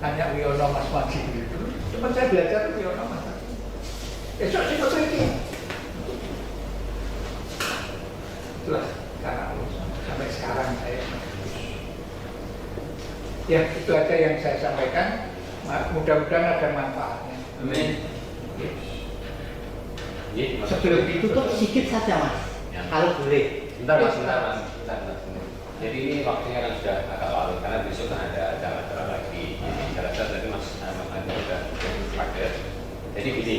tanya Wiono Mas Maji begitu, tempat saya belajar Wiono Mas Maji. Besok sih foto ini. Itulah karena sampai sekarang saya. Ya itu aja yang saya sampaikan. Mudah-mudahan ada manfaatnya. Amin. Sebelum Tutup sedikit saja Mas, ya. kalau boleh. Bentar. Jadi ini waktunya kan sudah agak larut karena besok kan ada acara lagi. Jadi saya rasa tadi Mas Andi sudah pakai. Jadi gini,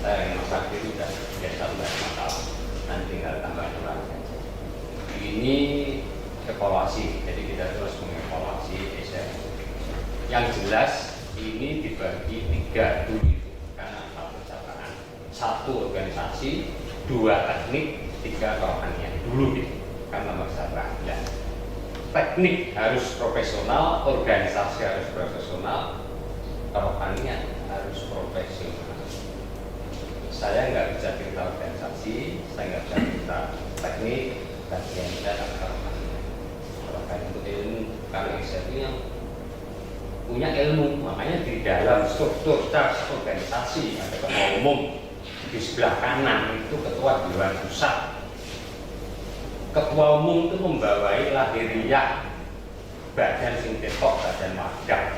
saya dengan Mas Andi sudah biasa masalah. Nanti tinggal tambah aturan saja. Ini evaluasi, jadi kita terus mengevaluasi SM. Yang jelas ini dibagi 3 dulu karena pencapaian 1 organisasi, 2 teknik, 3 kerohanian dulu gitu kan nomor 1. Ya. Teknik harus profesional, organisasi harus profesional, kerohanian harus profesional. Saya nggak bisa cerita organisasi, saya nggak bisa cerita teknik, bagian dan kerohanian. Kerohanian itu ilmu, kalau itu yang punya ilmu, makanya di dalam struktur charge organisasi ada ketua umum, di sebelah kanan itu ketua dewan pusat. Ketua umum itu membawai lahiriah badan sintetok, badan wadah.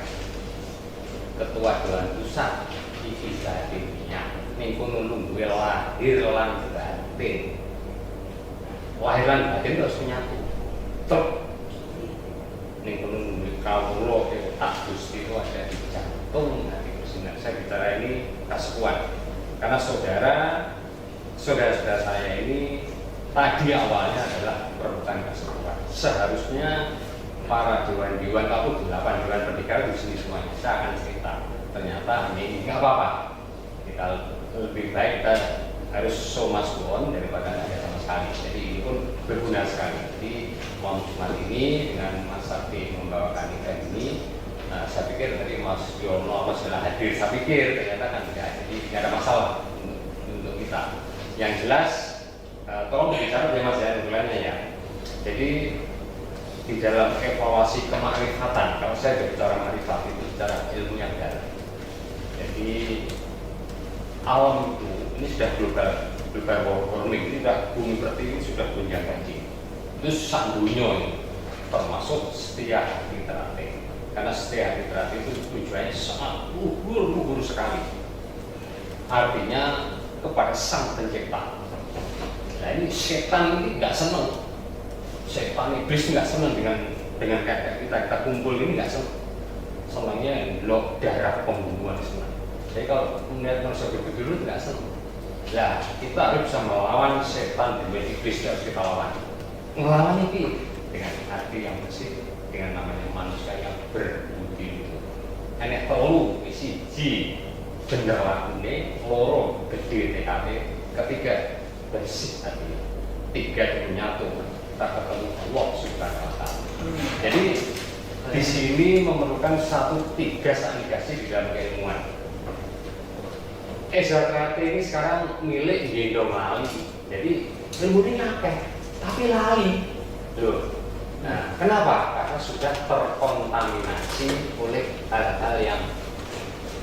Ketua dewan pusat iki batinnya niku nunggu lahir lan batin. Lahir lan batin harus menyatu. Truk niku nunggu kawula tak Gusti itu ada di jantung hati bersinar. Saya bicara ini kaskuan karena saudara-saudara saya ini tadi awalnya adalah perebutan kesekuan. Seharusnya para dewan-dewan atau 8 dewan pernikahan di sini semuanya saya akan cerita. Ternyata ini nggak apa-apa. Kita lebih baik kita harus so much go on daripada nggak ada sama sekali. Jadi ini pun berguna sekali. Jadi malam Jumat ini dengan Mas Sakti membawakan event ini, nah, saya pikir tadi Mas Yono sudah hadir. Saya pikir ternyata kan tidak, jadi tidak ada masalah untuk kita. Yang jelas tolong bicara dengan Mas Jalan ya. Jadi di dalam evaluasi kemakrifatan, kalau saya bicara makrifat itu secara ilmunya dalam. Jadi alam itu ini sudah global warming, ini sudah bumi pertiwi sudah gonjang ganjing. Itu sak dunia ini, termasuk setia hati terakhir. Karena setia hati terakhir itu tujuannya sangat luhur sekali. Artinya kepada sang pencipta. Nah ini setan ini nggak senang, setan iblis nggak senang dengan kayak kita kumpul ini nggak senang, senangnya lo darah pembunuhan semua. Jadi kalau melihat manusia begitu nggak senang. Nah kita harus bisa melawan setan dan iblis, harus kita lawan. Melawan ini dengan hati yang bersih, dengan namanya manusia yang berbudi. Enek telu siji bener lakune, loro gede TKT, ketiga bersih hati, 3 menyatu kita ketemu Allah Subhanahu wa Ta'ala. Jadi di sini memerlukan 1, 3 sanigasi di dalam keilmuan. SHKT ini sekarang milik gendong lali, jadi ilmu ini akeh, tapi lali. Loh. Nah, kenapa? Karena sudah terkontaminasi oleh hal-hal yang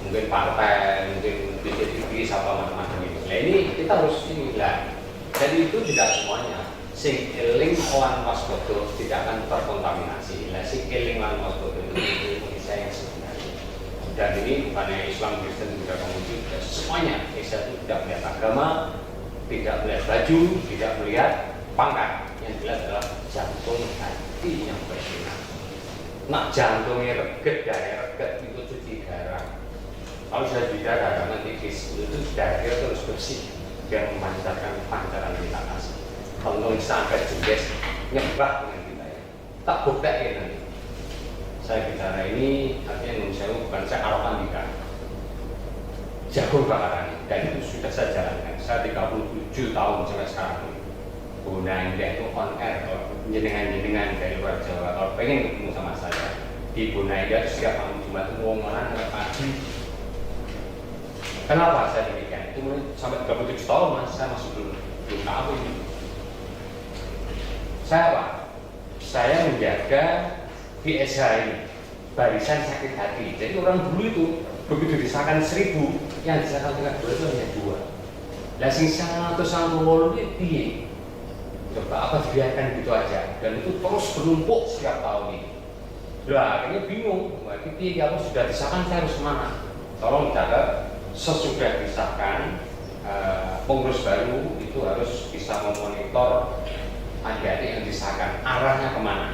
mungkin partai, mungkin BPTV, apa macam-macam itu. Nah ini kita harus inilah. Jadi itu tidak semuanya. Sing eling lan waspada tidak akan terkontaminasi. Nah, sing eling lan waspada itu Indonesia yang sebenarnya. Dan ini bukannya Islam, Kristen juga Konghucu, semuanya. Indonesia itu tidak melihat agama, tidak melihat baju, tidak melihat pangkat. Yang jelas adalah jantung hati yang bersinar. Nak jantungnya reget, daya reget itu cuci darah. Kalau sudah cuci darah, nanti itu darahnya terus bersih. Biar memancarkan pancaran kita kasih. Kalau sampai jengges nyembah dengan kita ya, tak buktikan nanti. Saya bicara ini artinya Indonesia bukan saya arogan tidak. Jago bakaran dan itu sudah saya jalankan. Saya 37 tahun sampai sekarang ini. Gunain dia itu on air, kalau jenengan dari luar Jawa kalau pengen ketemu sama saya di Bunai dia setiap malam Jumat itu ngomongan pagi. Kenapa saya demikian? Itu sampai 37 tahun mas, saya masih belum tahu ini. Saya apa? Saya menjaga PSH ini barisan sakit hati. Jadi orang dulu itu begitu disahkan 1000, yang disahkan tingkat 2 itu hanya 2. Lah sing 198 ini piye? Coba apa dibiarkan gitu aja, dan itu terus bernumpuk setiap tahun ini. Lah akhirnya bingung, wah ini kalau sudah disahkan saya harus kemana? Tolong catat, sesudah disahkan pengurus baru itu harus bisa memonitor adik-adik yang disahkan arahnya kemana.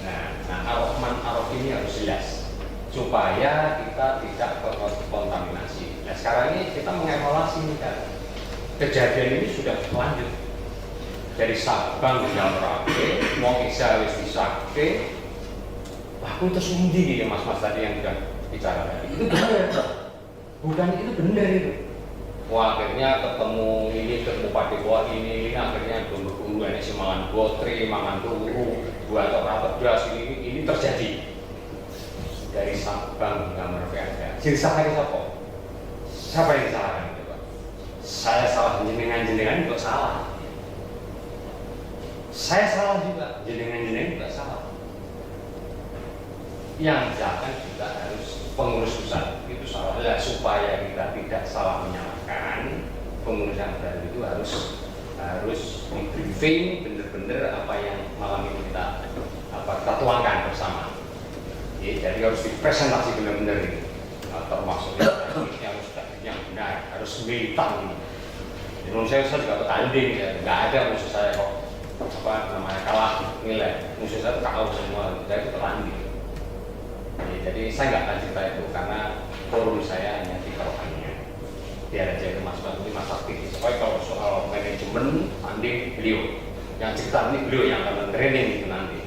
Nah arah ini harus jelas supaya kita tidak terkontaminasi. Nah sekarang ini kita mengevaluasi nih kan, kejadian ini sudah lanjut dari Sabang hingga Merauke, mau Isya wis disahke. Aku terus undi ya mas-mas tadi yang sudah bicara tadi. Itu benar, bukan itu benar itu. Wah akhirnya ketemu Padepokan ini akhirnya berguru ini si mangan gotri, mangan peluru, buat orang pedas ini terjadi dari Sabang hingga Merauke aja. Silahkan siapa? Siapa yang disalahkan coba? Saya salah, jenengan juga salah. Saya salah juga, jenengan juga salah. Yang jangan juga harus pengurus pusat itu salah, supaya kita tidak salah menyalahkan pengurus yang baru itu harus di briefing benar-benar apa yang malam ini kita tuangkan bersama. Jadi harus dipresentasi benar-benar ini, termasuk yang benar, harus militan ini. Menurut saya juga bertanding ya, nggak ada musuh saya kok kalah nilai, musuh saya tahu semua, saya itu bertanding. Jadi saya nggak akan cerita itu karena forum saya hanya di kerohannya. Biar aja itu Mas aktif. Supaya kalau soal manajemen tanding beliau, yang cerita ini beliau yang akan training itu nanti.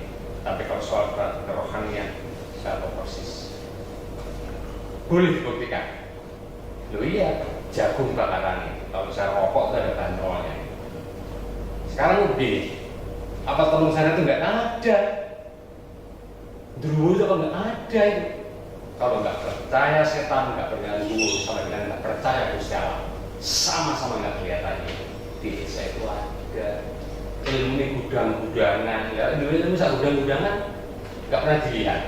Tapi kalau soal kerohanian saya tahu persis. Boleh dibuktikan. Loh iya, jagung bakaran ini. Kalau saya rokok itu ada bandrolnya. Sekarang begini, apa teman saya itu nggak ada? Dulu itu nggak ada itu. Kalau nggak percaya setan nggak berganggu, sama dengan nggak percaya Gusti Allah, sama-sama nggak kelihatannya. Di desa itu ada ilmu gudang-gudangan, ya ilmu misal gudang-gudangan nggak pernah dilihat.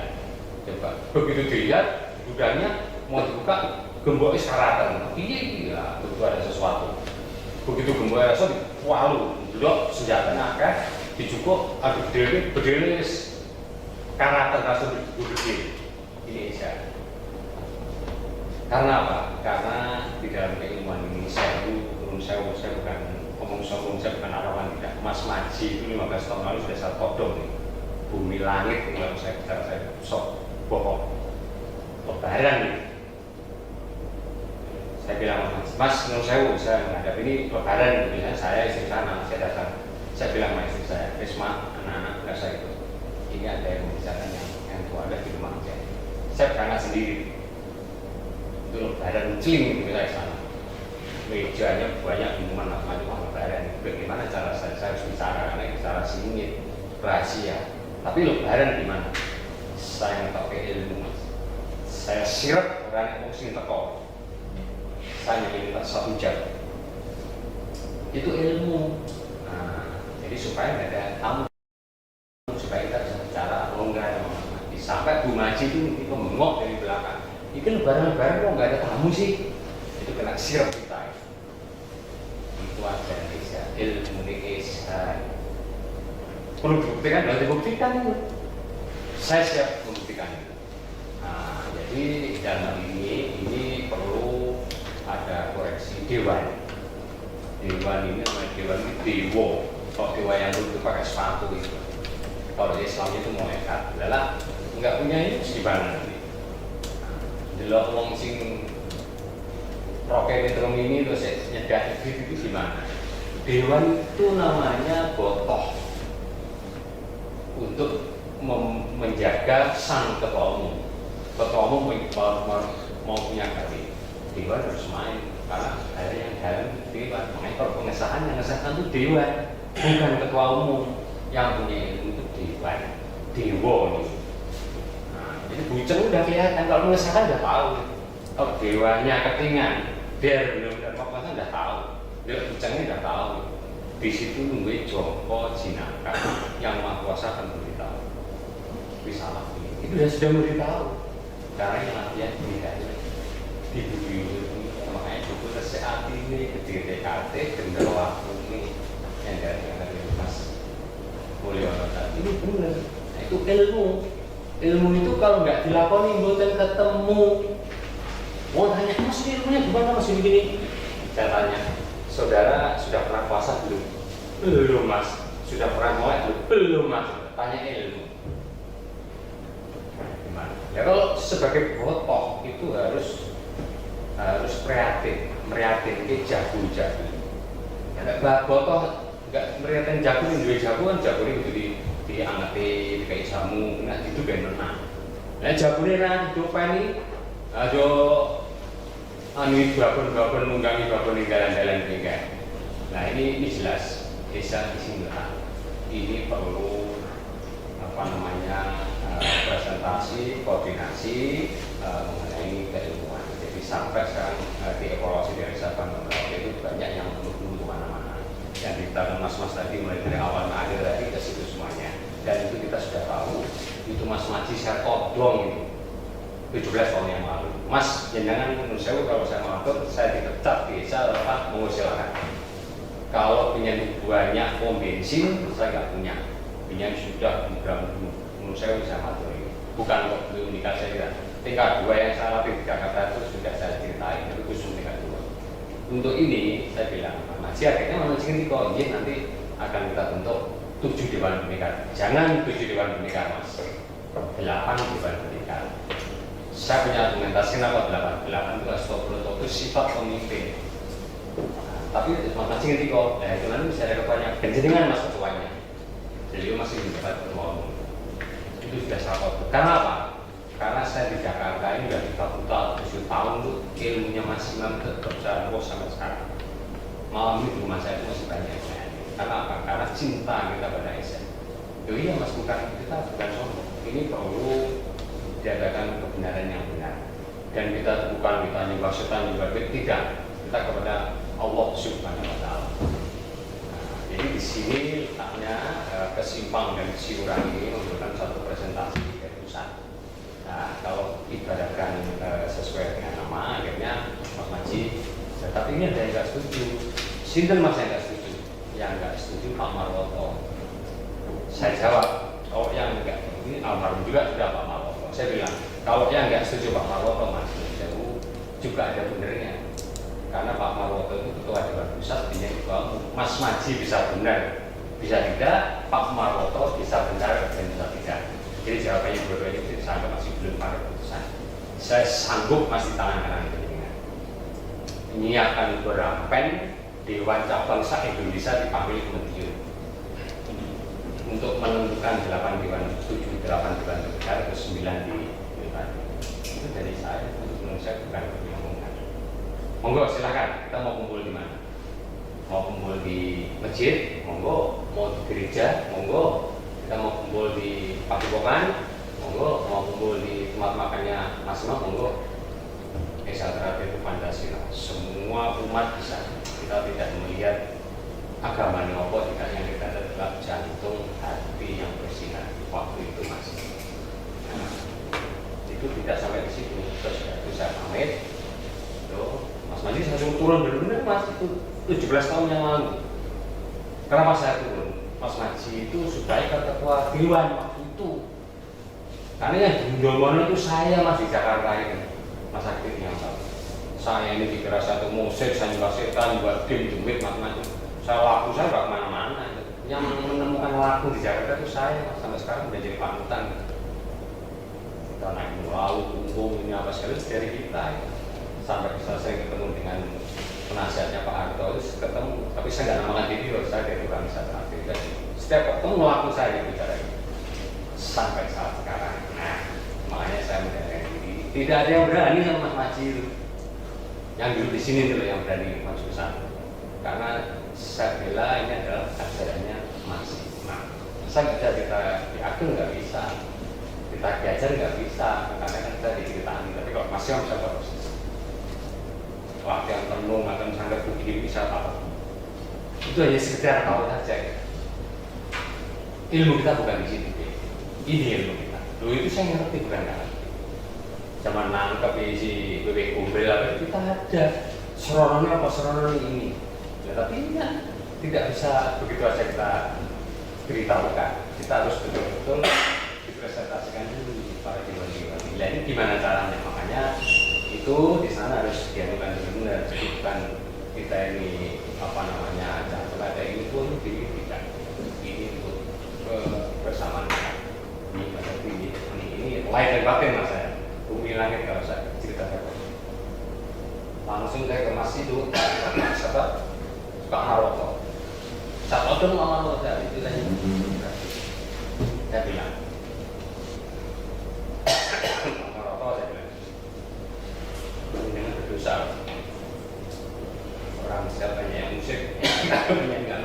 Coba begitu dilihat gudangnya mau dibuka, gemboknya sekaratan. Iya, itu ada sesuatu. Begitu gemboknya so walu, blok senjatanya akeh, dicukup, ada berdiri karakter langsung berdiri. Ini Isya. Karena apa? Karena di dalam keilmuan ini saya bukan ngomong sombong, saya bukan arawan tidak. Mas Maji itu 15 tahun lalu sudah saya todong nih. Bumi langit kalau saya bicara saya sok bohong. Lebaran nih. Saya bilang Mas saya menghadapi ini lebaran, misalnya saya istri sana, saya datang. Saya bilang sama istri saya, Risma, anak-anak nggak saya itu. Ini ada yang membicarakan yang tua ada di rumah aja. Saya berangkat sendiri. Itu lebaran celing gitu saya sana. Mejanya banyak minuman macam-macam lebaran. Bagaimana cara saya harus bicara karena bicara singit, rahasia. Tapi lebaran gimana? Saya nggak pakai ilmu. Saya sirap orang yang mesti teko. Saya minta 1 jam. Itu ilmu. Nah, jadi supaya nggak ada tamu, supaya kita bisa bicara longgar. Sampai Bu Maji itu mengok dari belakang. Ini lebaran-lebaran kok nggak ada tamu sih? Itu kena sirap kita. Itu aja Indonesia, ilmu Indonesia. Perlu dibuktikan, harus dibuktikan itu. Saya siap membuktikan itu. Nah, jadi dalam ini perlu ada koreksi dewan. Dewan ini namanya dewan dewo. Kalau dewa yang dulu itu pakai sepatu itu. Kalau Islam itu malaikat, adalah nggak punya ini gimana nanti? Delok wong sing roke metrum ini terus nyedak itu gimana? Dewan itu namanya botoh untuk menjaga sang ketua umum. Ketua umum mau punya hati. Dewan harus main karena ada yang dalam dewan. Makanya kalau pengesahan yang mengesahkan itu dewan, bukan ketua umum. Yang punya ilmu itu dewan, dewa ini. Nah, jadi buceng udah kelihatan, kalau mengesahkan udah tahu. Kalau dewanya ketingan, biar benar-benar mau udah tahu. Dia bucengnya udah tahu. Di situ nungguin Joko Jinaka yang Maha Kuasa akan beritahu. Bisa lagi. itu sudah mulai tahu. Karena yang latihan bedanya di buku ini, makanya buku tersehat ini, gede TKT, gendel waktu ini, yang dari Mas Mulyono tadi. Itu benar. Nah, itu ilmu. Ilmu itu kalau nggak dilakoni, bukan ketemu. Mau tanya, Mas ini ilmunya gimana Mas ini? Saya tanya, saudara sudah pernah puasa belum? Belum Mas. Sudah pernah melek belum Mas? Tanya ilmu. Gimana? Ya kalau sebagai botok itu harus prihatin ke jago-jago. Ya nggak botok, nggak prihatin jago ini dua jago kan jago ini itu diangati kayak jamu, nah itu benar. Nah jago ini nanti coba ini, ajo anu babon nunggangi babon jalan-jalan juga. Nah ini jelas desa di sini lah. Ini perlu presentasi, koordinasi mengenai keilmuan. Jadi sampai sekarang di evaluasi dari Sabang itu banyak yang belum kemana-mana. Yang kita mas-mas tadi mulai dari awal ke akhir tadi ke situ semuanya. Dan itu kita sudah tahu. Itu Mas Maji saya kodong itu 17 tahun yang lalu. Mas, jangan menurut saya kalau saya mengatur, saya dipecat desa apa mengusulkan. Kalau punya banyak pom bensin, saya nggak punya. Punya sudah berapa menurut saya bisa ngatur ini. Bukan untuk beli unikal saya. Tingkat 2 yang saya latih di Jakarta itu sudah saya ceritain. Itu khusus tingkat 2. Untuk ini saya bilang, Mas, akhirnya memancing ini kok nanti akan kita bentuk 7 Dewan Pembina. Jangan 7 Dewan Pembina Mas. 8 Dewan Pembina. Saya punya argumentasi kenapa 8? 8 itu astagfirullah itu sifat pemimpin. Tapi Mas Maji ngerti kok, itu nanti bisa ada ketuanya. Dan jenengan Mas ketuanya. Jadi masih menjabat ketua umum. Itu sudah salah. Karena apa? Karena saya di Jakarta ini udah 7 tahun tuh ilmunya masih tetap saya terus sampai sekarang. Malam ini di rumah saya itu masih banyak saya. Karena apa? Karena cinta kita pada SM. Iya Mas, bukan kita bukan sombong. Ini perlu diadakan kebenaran yang benar. Dan kita bukan kita nyembah setan, nyembah tidak. Kita kepada Allah Subhanahu wa Ta'ala. Nah, jadi di sini letaknya kesimpang dan kesiuran ini memberikan satu presentasi ke pusat. Nah, kalau ibaratkan sesuai dengan nama, akhirnya Mas Maji, tapi ini ada yang nggak setuju. Sinten Mas yang nggak setuju? Yang nggak setuju Pak Marwoto. Saya jawab, kalau yang nggak ini almarhum juga sudah Pak Marwoto. Saya bilang, kalau yang nggak setuju Pak Marwoto Mas, jauh juga ada benernya. Karena Pak Marwoto itu ketua Dewan Pusat, dia ketua umum. Mas Maji bisa benar, bisa tidak. Pak Marwoto bisa benar dan bisa tidak. Jadi jawabannya dua-duanya itu sampai masih belum pada keputusan. Saya sanggup masih tangan kanan itu dengan menyiapkan berampen Dewan Cabang se-Indonesia dipanggil Kementerian untuk menentukan 8 Dewan 7, 8 Dewan Besar ke 9 di Dewan. Itu dari saya, menurut saya bukan kebiasaan. Monggo silakan, kita mau kumpul di mana? Mau kumpul di masjid, monggo. Mau di gereja, monggo. Kita mau kumpul di Padepokan, monggo. Mau kumpul di tempat makannya Mas Mak, monggo. Ekstra itu Pancasila. Semua umat bisa. Kita tidak melihat agama apa, tidak yang kita adalah jantung hati yang bersinar waktu itu Mas. Nah, itu tidak sampai di situ. Terus itu saya pamit. Tuh, Mas Maji saya suruh turun benar-benar Mas, itu 17 tahun yang lalu. Kenapa saya turun? Mas Maji itu supaya ketua Dewan waktu itu. Karena yang diundang itu saya Mas di Jakarta ini. Mas Aktif yang tahu. Saya ini dikira satu musik, saya juga setan, buat game, duit, macam-macam. Saya laku, saya nggak kemana-mana. Yang menemukan laku di Jakarta itu saya, sampai sekarang udah jadi panutan. Kita naik laut, tunggung, ini apa sekali dari kita. Sampai bisa saya ketemu dengan penasihatnya Pak Harto itu ketemu, tapi saya nggak namakan diri loh, saya dari organisasi aktif. Setiap ketemu laku saya bicara ini. Sampai saat sekarang. Nah, makanya saya mendengarkan diri. Tidak ada yang berani sama Mas Maji itu. Yang dulu di sini dulu yang berani Mas Susan. Karena saya bilang ini adalah ajarannya Mas. Nah, saya nggak bisa kita diatur nggak bisa, kita diajar nggak bisa, karena kan kita diceritakan. Tapi kalau Mas yang bisa proses, waktu yang penuh akan sangat begini bisa tahu. Itu hanya sekedar tahu saja. Ilmu kita bukan di situ. Ini ilmu kita. Dulu itu saya ngerti bukan kan? Zaman nangkep si bebek gombel apa kita ada serononnya apa seronon ini. Ya, tapi ini kan tidak bisa begitu saja kita beritahukan. Kita harus betul-betul dipresentasikan dulu para dewan-dewan. Nah, ini gimana caranya? Makanya itu di sana harus dianukan benar. Jadi bukan kita ini apa namanya jangan ada ini pun tidak ini untuk bersamaan ini lain dan batin mas saya. Bumi langit kalau saya ceritakan langsung saya ke mas itu siapa Pak Maroto saat itu Maroto saya itu tadi saya bilang Pak Maroto saya bilang dengan berdosa orang siapa yang musik yang nggak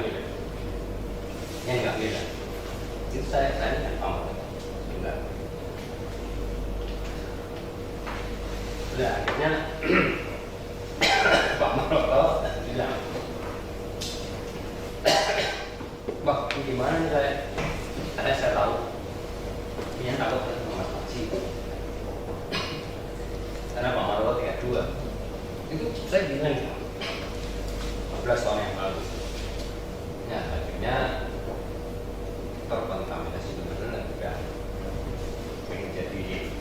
milih itu saya kan Pak Maroto sudah akhirnya Pak Maroto bilang, Pak, gimana nih saya? Karena saya tahu, dia takut dengan Mas Haji. Karena Pak Maroto 32, itu saya bilang 15 tahun yang lalu. Ya, akhirnya terkontaminasi benar juga pengen jadi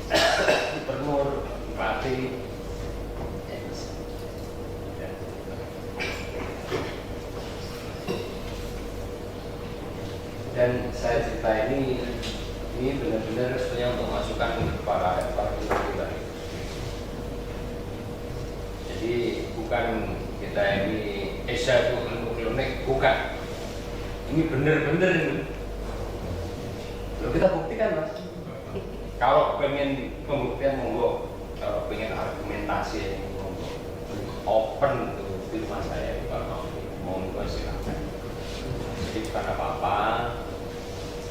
gubernur, bupati. Dan saya cerita ini benar-benar sebenarnya untuk masukan para kita. Jadi bukan kita ini Esa itu untuk klinik, bukan. Ini benar-benar ini. Lalu kita buktikan mas. Kalau pengen pembuktian monggo, kalau pengen argumentasi monggo, open tuh di rumah saya kalau monggo silakan. Jadi bukan apa-apa.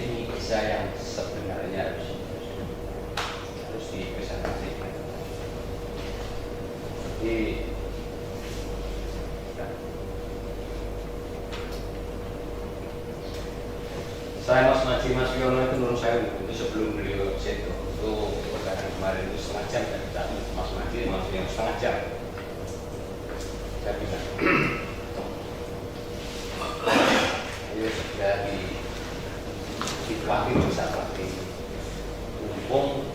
Ini kisah yang sebenarnya harus dipresentasikan. Jadi saya Mas Yono itu menurut saya itu sebelum beliau situ itu perjalanan kemarin itu setengah jam dan Mas Yono setengah jam. Saya bilang ayo sudah dipelatih bisa pelatih mumpung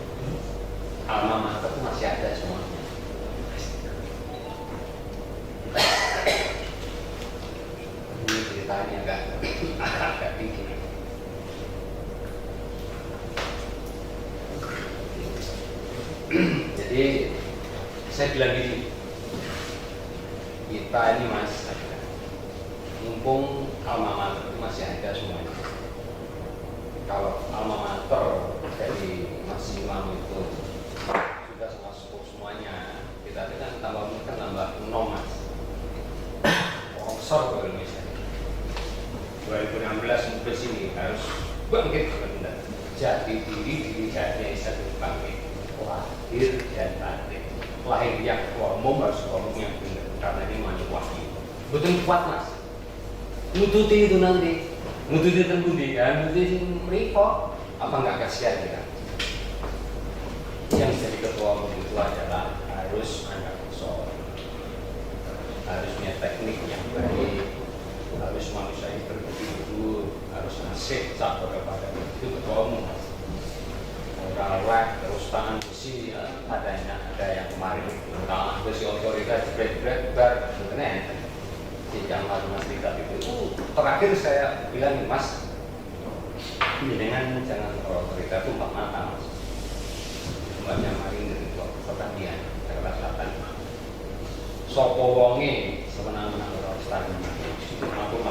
alma mater itu masih ada semuanya. Ini ceritanya agak tinggi. Jadi saya bilang gini, kita ini mas, mumpung alma mater itu masih ada semuanya. Kalau alma mater dari Mas Imam itu sudah semua semuanya, kita kan tambah 6 mas. Longsor kalau misalnya 2016 mungkin sini harus bangkit benar. Jati diri jadinya satu bangkit. Lahir dan batin. Lahir yang ketua umum harus ketua umum yang benar karena ini mewakili. Betul kuat mas. Nututi itu nanti. Nututi terbundi kan, nututi mereka apa nggak kasihan kita? Yang jadi ketua umum itu adalah harus anak sosok, harus punya teknik yang baik, harus manusia yang berbudi, harus asik campur kepada itu ketua umum. Rawat terus tangan besi ada yang kemarin tangan besi otoritas jebret bar benar. Yang mas Rika itu terakhir saya bilang mas dengan jangan otoritas itu 4 mata mas banyak maring dari pertanian daerah selatan sopo wonge sebenarnya orang selatan itu mampu